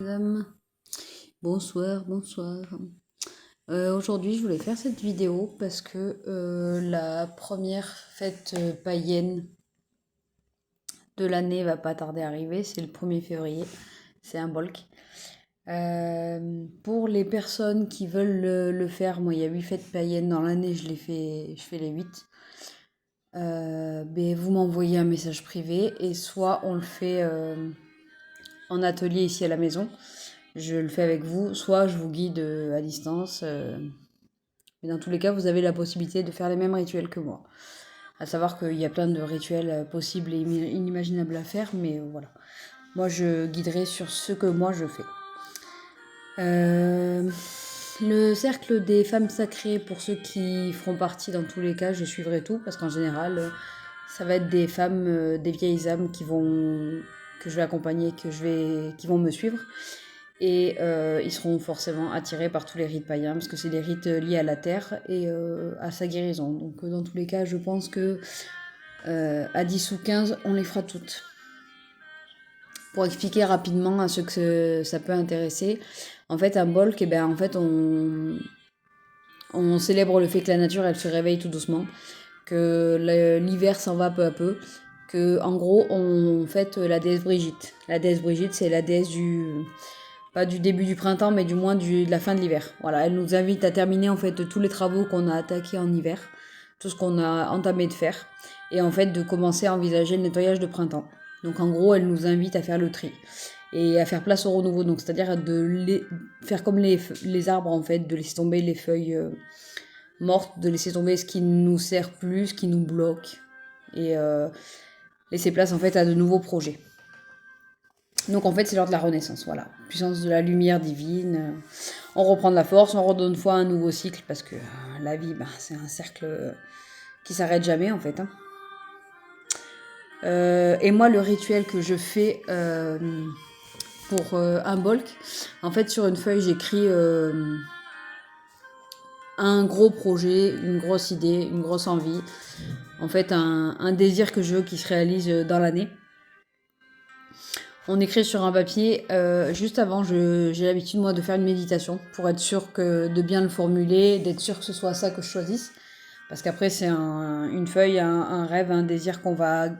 Madame. Bonsoir, bonsoir. Aujourd'hui, je voulais faire cette vidéo parce que la première fête païenne de l'année va pas tarder à arriver. C'est le 1er février. C'est un bolk. Pour les personnes qui veulent le faire, moi, il y a 8 fêtes païennes dans l'année. Je fais les 8. Ben, vous m'envoyez un message privé et soit on le fait en atelier ici à la maison. Je le fais avec vous, soit je vous guide à distance. Mais dans tous les cas, vous avez la possibilité de faire les mêmes rituels que moi. À savoir qu'il y a plein de rituels possibles et inimaginables à faire, mais voilà. Moi, je guiderai sur ce que moi je fais. Le cercle des femmes sacrées, pour ceux qui feront partie dans tous les cas, je suivrai tout, parce qu'en général, ça va être des femmes, des vieilles âmes que je vais accompagner, qui vont me suivre. Et ils seront forcément attirés par tous les rites païens, parce que c'est des rites liés à la terre et à sa guérison. Donc dans tous les cas, je pense que à 10 ou 15, on les fera toutes. Pour expliquer rapidement à ceux que ça peut intéresser, en fait, un bolk, eh ben, en fait, on célèbre le fait que la nature, elle se réveille tout doucement, que l'hiver s'en va peu à peu, que en gros, on fête la déesse Brigitte. La déesse Brigitte, c'est la déesse pas du début du printemps, mais du moins de la fin de l'hiver. Voilà, elle nous invite à terminer en fait tous les travaux qu'on a attaqués en hiver, tout ce qu'on a entamé de faire, et en fait de commencer à envisager le nettoyage de printemps. Donc en gros, elle nous invite à faire le tri et à faire place au renouveau. Donc c'est-à-dire faire comme les arbres en fait, de laisser tomber les feuilles mortes, de laisser tomber ce qui nous sert plus, ce qui nous bloque, et laisser place en fait à de nouveaux projets. Donc en fait, c'est l'heure de la renaissance, voilà. Puissance de la lumière divine. On reprend de la force, on redonne foi à un nouveau cycle, parce que la vie, c'est un cercle qui s'arrête jamais, en fait. Hein. Et moi, le rituel que je fais pour un bolk, en fait, sur une feuille, j'écris un gros projet, une grosse idée, une grosse envie. En fait, un désir que je veux qui se réalise dans l'année. On écrit sur un papier. Juste avant, j'ai l'habitude, moi, de faire une méditation pour être sûr de bien le formuler, d'être sûr que ce soit ça que je choisisse. Parce qu'après, c'est une feuille, un rêve, un désir qu'on va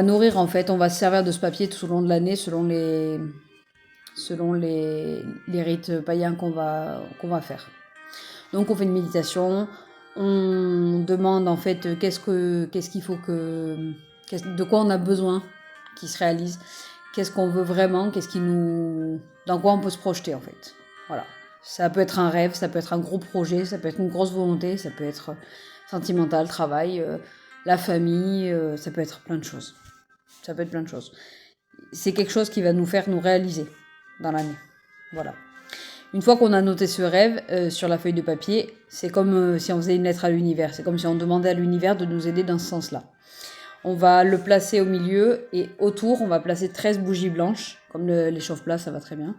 nourrir, en fait. On va se servir de ce papier tout au long de l'année, selon les rites païens qu'on va faire. Donc, on fait une méditation. On demande, en fait, qu'est-ce qu'il faut de quoi on a besoin qui se réalise, qu'est-ce qu'on veut vraiment, dans quoi on peut se projeter en fait. Voilà. Ça peut être un rêve, ça peut être un gros projet, ça peut être une grosse volonté, ça peut être sentimental, travail, la famille, ça peut être plein de choses. Ça peut être plein de choses. C'est quelque chose qui va nous faire nous réaliser dans l'année. Voilà. Une fois qu'on a noté ce rêve sur la feuille de papier, c'est comme si on faisait une lettre à l'univers. C'est comme si on demandait à l'univers de nous aider dans ce sens-là. On va le placer au milieu et autour, on va placer 13 bougies blanches. Comme les chauffe-plats, ça va très bien.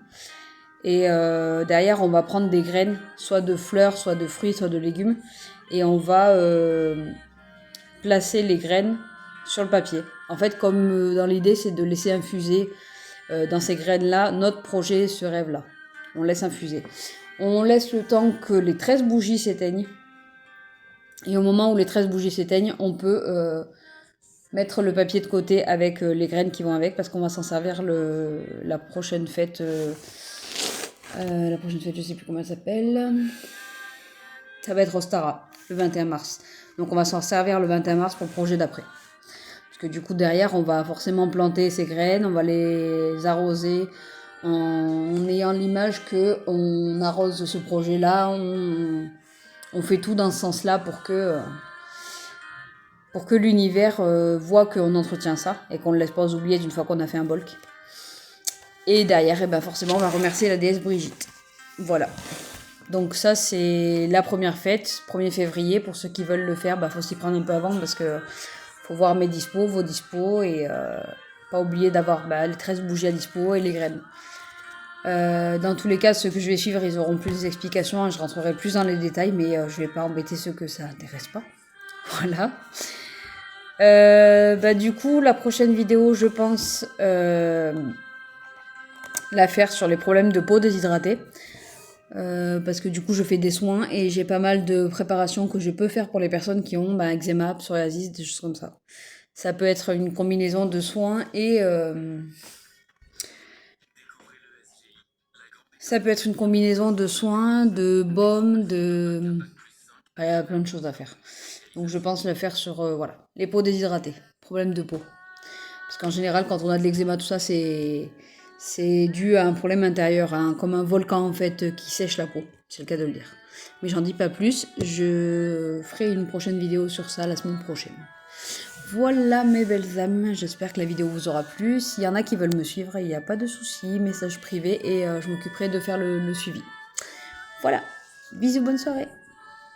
Et derrière, on va prendre des graines, soit de fleurs, soit de fruits, soit de légumes. Et on va placer les graines sur le papier. En fait, comme dans l'idée, c'est de laisser infuser dans ces graines-là notre projet, ce rêve-là. On laisse infuser. On laisse le temps que les 13 bougies s'éteignent. Et au moment où les 13 bougies s'éteignent, on peut mettre le papier de côté avec les graines qui vont avec, parce qu'on va s'en servir la prochaine fête. La prochaine fête, je sais plus comment elle s'appelle. Ça va être Ostara, le 21 mars. Donc on va s'en servir le 21 mars pour le projet d'après. Parce que du coup, derrière, on va forcément planter ces graines, on va les arroser en ayant l'image qu'on arrose ce projet-là, on fait tout dans ce sens-là pour que l'univers voit qu'on entretient ça et qu'on ne le laisse pas oublier d'une fois qu'on a fait un bolk. Et derrière, eh ben forcément, on va remercier la déesse Brigitte. Voilà. Donc ça, c'est la première fête, 1er février. Pour ceux qui veulent le faire, faut s'y prendre un peu avant parce que faut voir mes dispos, vos dispos et pas oublier d'avoir les 13 bougies à dispo et les graines. Dans tous les cas, ceux que je vais suivre, ils auront plus d'explications. Hein, je rentrerai plus dans les détails, mais je vais pas embêter ceux que ça intéresse pas. Voilà. Du coup, la prochaine vidéo, je pense, la faire sur les problèmes de peau déshydratée. Parce que du coup je fais des soins et j'ai pas mal de préparations que je peux faire pour les personnes qui ont eczéma, psoriasis, des choses comme ça. Ça peut être une combinaison de soins et ça peut être une combinaison de soins, de baumes, de... Il y a plein de choses à faire. Donc je pense le faire sur voilà, les peaux déshydratées, problème de peau. Parce qu'en général, quand on a de l'eczéma, tout ça, c'est dû à un problème intérieur, comme un volcan en fait qui sèche la peau. C'est le cas de le dire. Mais j'en dis pas plus. Je ferai une prochaine vidéo sur ça la semaine prochaine. Voilà mes belles âmes, j'espère que la vidéo vous aura plu. S'il y en a qui veulent me suivre, il n'y a pas de souci, message privé et je m'occuperai de faire le suivi. Voilà, bisous, bonne soirée.